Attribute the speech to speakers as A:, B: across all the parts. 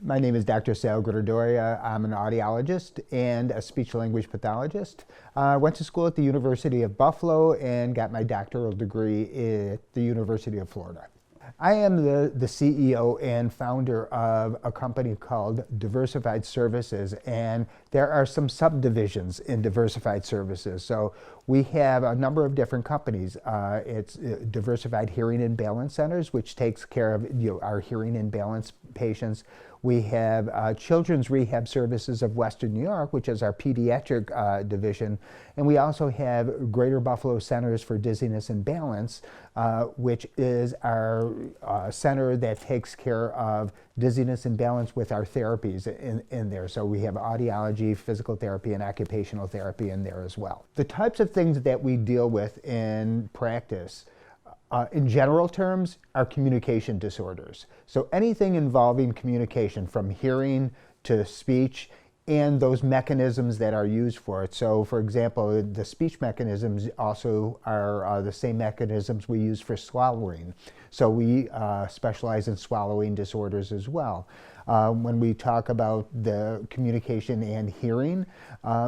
A: My name is Dr. Sal Gruttadauria. I'm an audiologist and a speech-language pathologist. I went to school at the University of Buffalo and got my doctoral degree at the University of Florida. I am the CEO and founder of a company called Diversified Services, and there are some subdivisions in Diversified Services. So we have a number of different companies. It's Diversified Hearing and Balance Centers, which takes care of our hearing imbalance patients. We have Children's Rehab Services of Western New York, which is our pediatric division. And we also have Greater Buffalo Centers for Dizziness and Balance, which is our center that takes care of dizziness and balance with our therapies in there. So we have audiology, physical therapy, and occupational therapy in there as well. The types of things that we deal with in practice in general terms, are communication disorders. So anything involving communication, from hearing to speech, and those mechanisms that are used for it. So for example, the speech mechanisms also are the same mechanisms we use for swallowing. So we specialize in swallowing disorders as well. When we talk about the communication and hearing,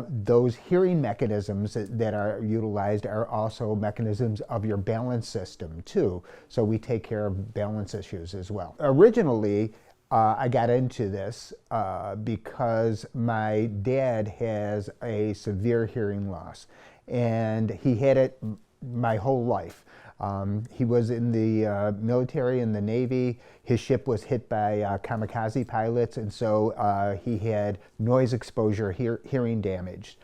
A: those hearing mechanisms that are utilized are also mechanisms of your balance system too. So we take care of balance issues as well. Originally, I got into this because my dad has a severe hearing loss, and he had it my whole life. He was in the military, in the Navy. His ship was hit by kamikaze pilots, and so he had noise exposure, hearing damage.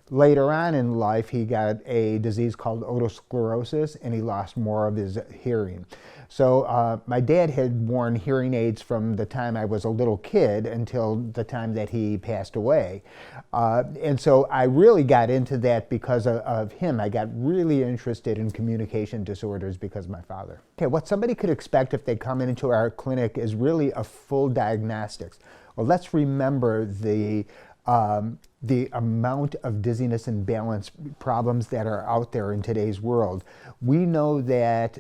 A: Later on in life, he got a disease called otosclerosis, and he lost more of his hearing. So my dad had worn hearing aids from the time I was a little kid until the time that he passed away. And so I really got into that because of him. I got really interested in communication disorders because of my father. Okay, what somebody could expect if they come into our clinic is really a full diagnostics. Well, let's remember the amount of dizziness and balance problems that are out there in today's world. We know that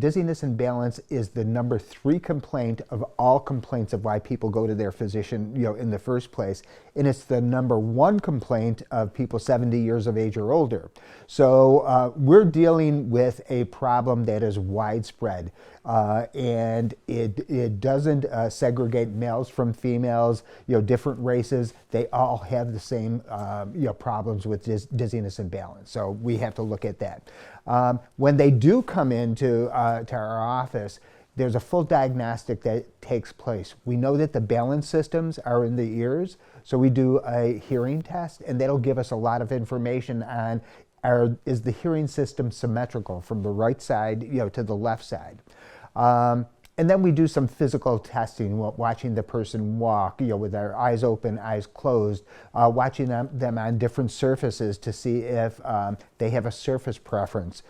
A: dizziness and balance is the number 3 complaint of all complaints of why people go to their physician, in the first place, and it's the number 1 complaint of people 70 years of age or older. So we're dealing with a problem that is widespread, and it doesn't segregate males from females, different races. They all have the same problems with dizziness and balance. So we have to look at that. When they do come into to our office, there's a full diagnostic that takes place. We know that the balance systems are in the ears, so we do a hearing test, and that'll give us a lot of information on is the hearing system symmetrical from the right side to the left side. And then we do some physical testing, watching the person walk, with their eyes open, eyes closed, watching them on different surfaces to see if they have a surface preference,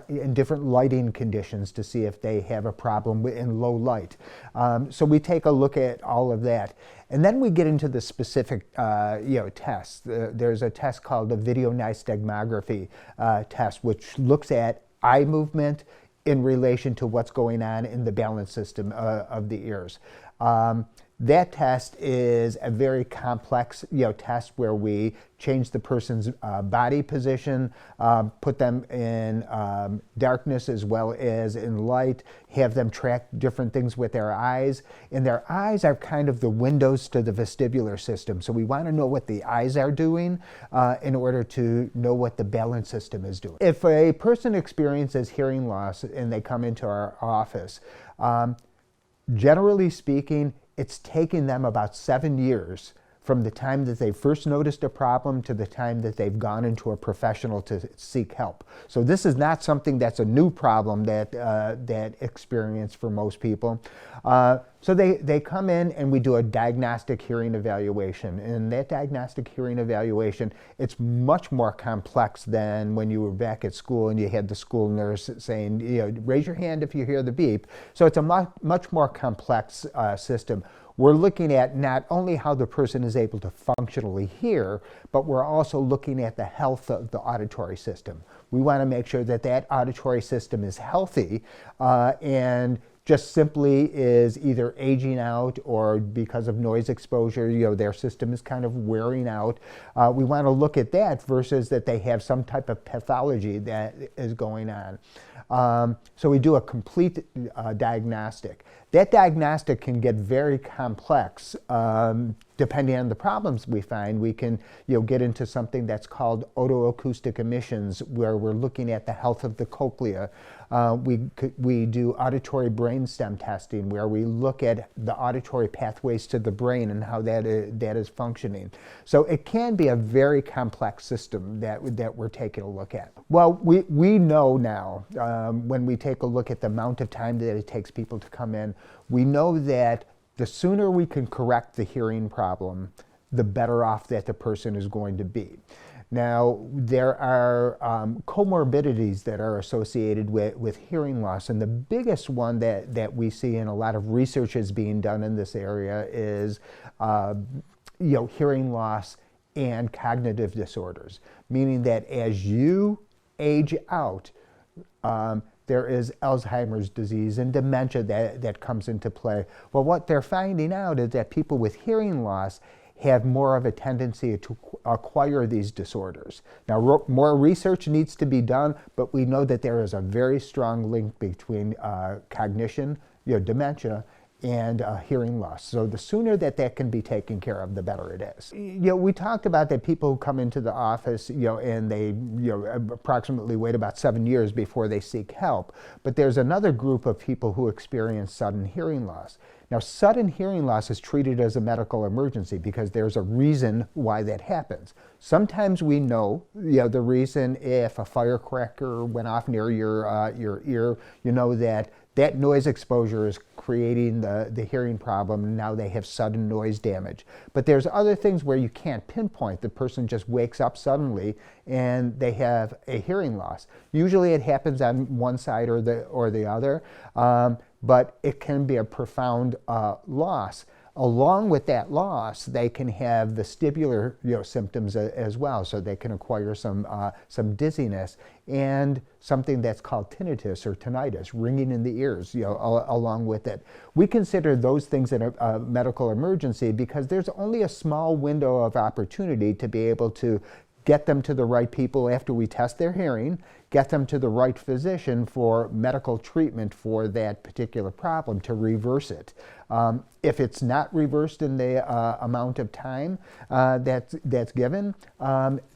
A: in different lighting conditions to see if they have a problem in low light. So we take a look at all of that. And then we get into the specific tests. There's a test called the video nystagmography test, which looks at eye movement in relation to what's going on in the balance system of the ears. That test is a very complex test where we change the person's body position, put them in darkness as well as in light, have them track different things with their eyes. And their eyes are kind of the windows to the vestibular system. So we want to know what the eyes are doing in order to know what the balance system is doing. If a person experiences hearing loss and they come into our office, generally speaking, it's taking them about 7 years from the time that they first noticed a problem to the time that they've gone into a professional to seek help. So this is not something that's a new problem that experience for most people. So they come in and we do a diagnostic hearing evaluation. And that diagnostic hearing evaluation, it's much more complex than when you were back at school and you had the school nurse saying, raise your hand if you hear the beep. So it's a much more complex system. We're looking at not only how the person is able to functionally hear, but we're also looking at the health of the auditory system. We want to make sure that that auditory system is healthy and just simply is either aging out or because of noise exposure, their system is kind of wearing out. We want to look at that versus that they have some type of pathology that is going on. So we do a complete diagnostic. That diagnostic can get very complex depending on the problems we find. We can get into something that's called otoacoustic emissions, where we're looking at the health of the cochlea. We do auditory brainstem testing, where we look at the auditory pathways to the brain and how that is functioning. So it can be a very complex system that we're taking a look at. Well, we know now, when we take a look at the amount of time that it takes people to come in, we know that the sooner we can correct the hearing problem, the better off that the person is going to be. Now, there are comorbidities that are associated with hearing loss, and the biggest one that we see, and a lot of research is being done in this area, is hearing loss and cognitive disorders, meaning that as you age out, there is Alzheimer's disease and dementia that comes into play. Well, what they're finding out is that people with hearing loss have more of a tendency to acquire these disorders. Now, more research needs to be done, but we know that there is a very strong link between cognition, dementia, and hearing loss. So the sooner that can be taken care of, the better it is. We talked about that people who come into the office, and they, approximately wait about 7 years before they seek help. But there's another group of people who experience sudden hearing loss. Now, sudden hearing loss is treated as a medical emergency because there's a reason why that happens. Sometimes we know, the reason. If a firecracker went off near your ear, that noise exposure is creating the hearing problem, and now they have sudden noise damage. But there's other things where you can't pinpoint. The person just wakes up suddenly and they have a hearing loss. Usually it happens on one side or the other, but it can be a profound loss. Along with that loss, they can have vestibular symptoms as well, so they can acquire some dizziness and something that's called tinnitus or tinnitus, ringing in the ears, along with it. We consider those things a medical emergency because there's only a small window of opportunity to be able to get them to the right people after we test their hearing, get them to the right physician for medical treatment for that particular problem to reverse it. If it's not reversed in the amount of time that's given,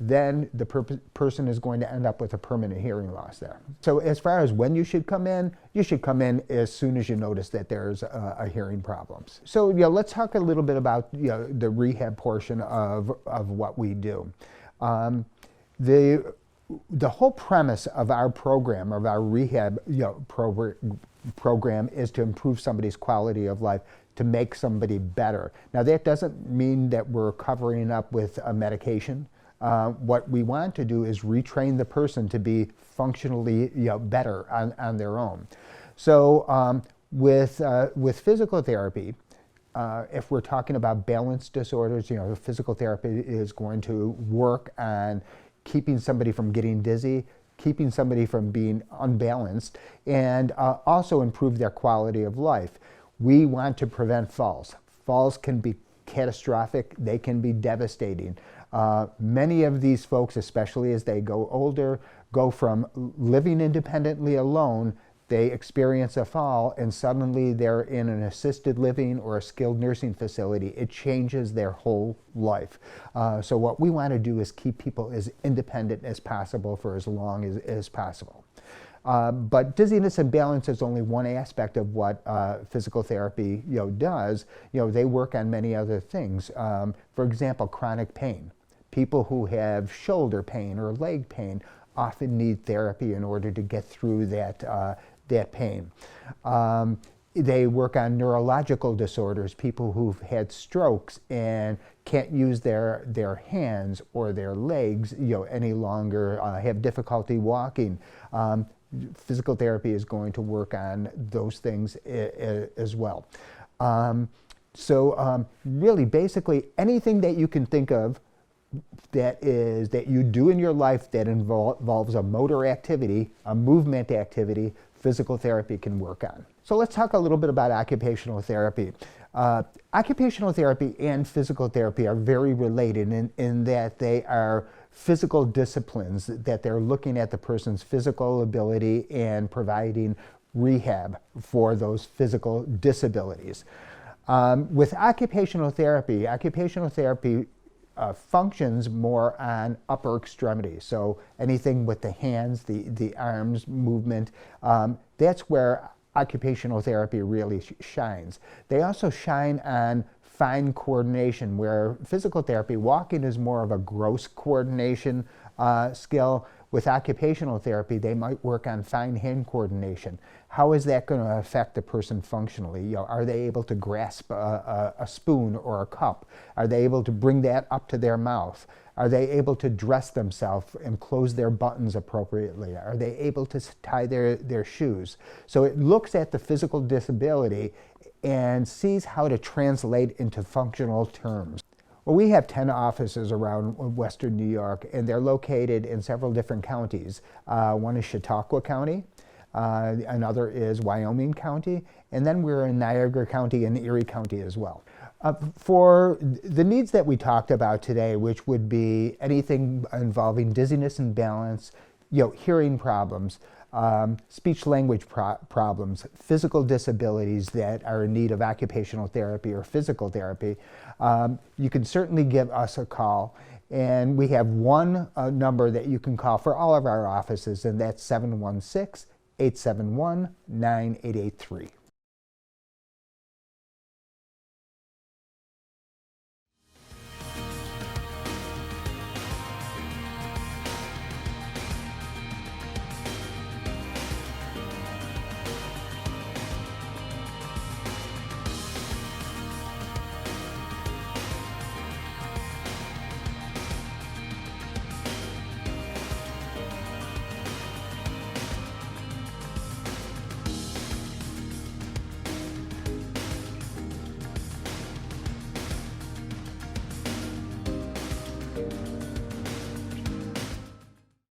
A: then the person is going to end up with a permanent hearing loss there. So as far as when you should come in as soon as you notice that there's a hearing problems. So let's talk a little bit about the rehab portion of what we do. The whole premise of our program, of our rehab program, is to improve somebody's quality of life, to make somebody better. Now, that doesn't mean that we're covering up with a medication. What we want to do is retrain the person to be functionally better on their own. So with physical therapy, if we're talking about balance disorders, physical therapy is going to work on keeping somebody from getting dizzy, keeping somebody from being unbalanced, and also improve their quality of life. We want to prevent falls. Falls can be catastrophic. They can be devastating. Many of these folks, especially as they go older, go from living independently alone. They experience a fall and suddenly they're in an assisted living or a skilled nursing facility. It changes their whole life. So what we want to do is keep people as independent as possible for as long as possible. But dizziness and balance is only one aspect of what physical therapy does. They work on many other things. For example, chronic pain. People who have shoulder pain or leg pain often need therapy in order to get through that pain. They work on neurological disorders, people who've had strokes and can't use their hands or their legs any longer, have difficulty walking. Physical therapy is going to work on those things as well. So really, basically, anything that you can think of that you do in your life that involves a motor activity, a movement activity, physical therapy can work on. So let's talk a little bit about occupational therapy. Occupational therapy and physical therapy are very related in that they are physical disciplines, that they're looking at the person's physical ability and providing rehab for those physical disabilities. With occupational therapy functions more on upper extremities. So anything with the hands, the arms movement, that's where occupational therapy really shines. They also shine on fine coordination, where physical therapy, walking is more of a gross coordination skill. With occupational therapy, they might work on fine hand coordination. How is that going to affect the person functionally? Are they able to grasp a spoon or a cup? Are they able to bring that up to their mouth? Are they able to dress themselves and close their buttons appropriately? Are they able to tie their shoes? So it looks at the physical disability and sees how to translate into functional terms. Well, we have 10 offices around Western New York, and they're located in several different counties. One is Chautauqua County, another is Wyoming County, and then we're in Niagara County and Erie County as well. For the needs that we talked about today, which would be anything involving dizziness and balance, hearing problems, speech-language problems, physical disabilities that are in need of occupational therapy or physical therapy, you can certainly give us a call. And we have one number that you can call for all of our offices, and that's 716-871-9883.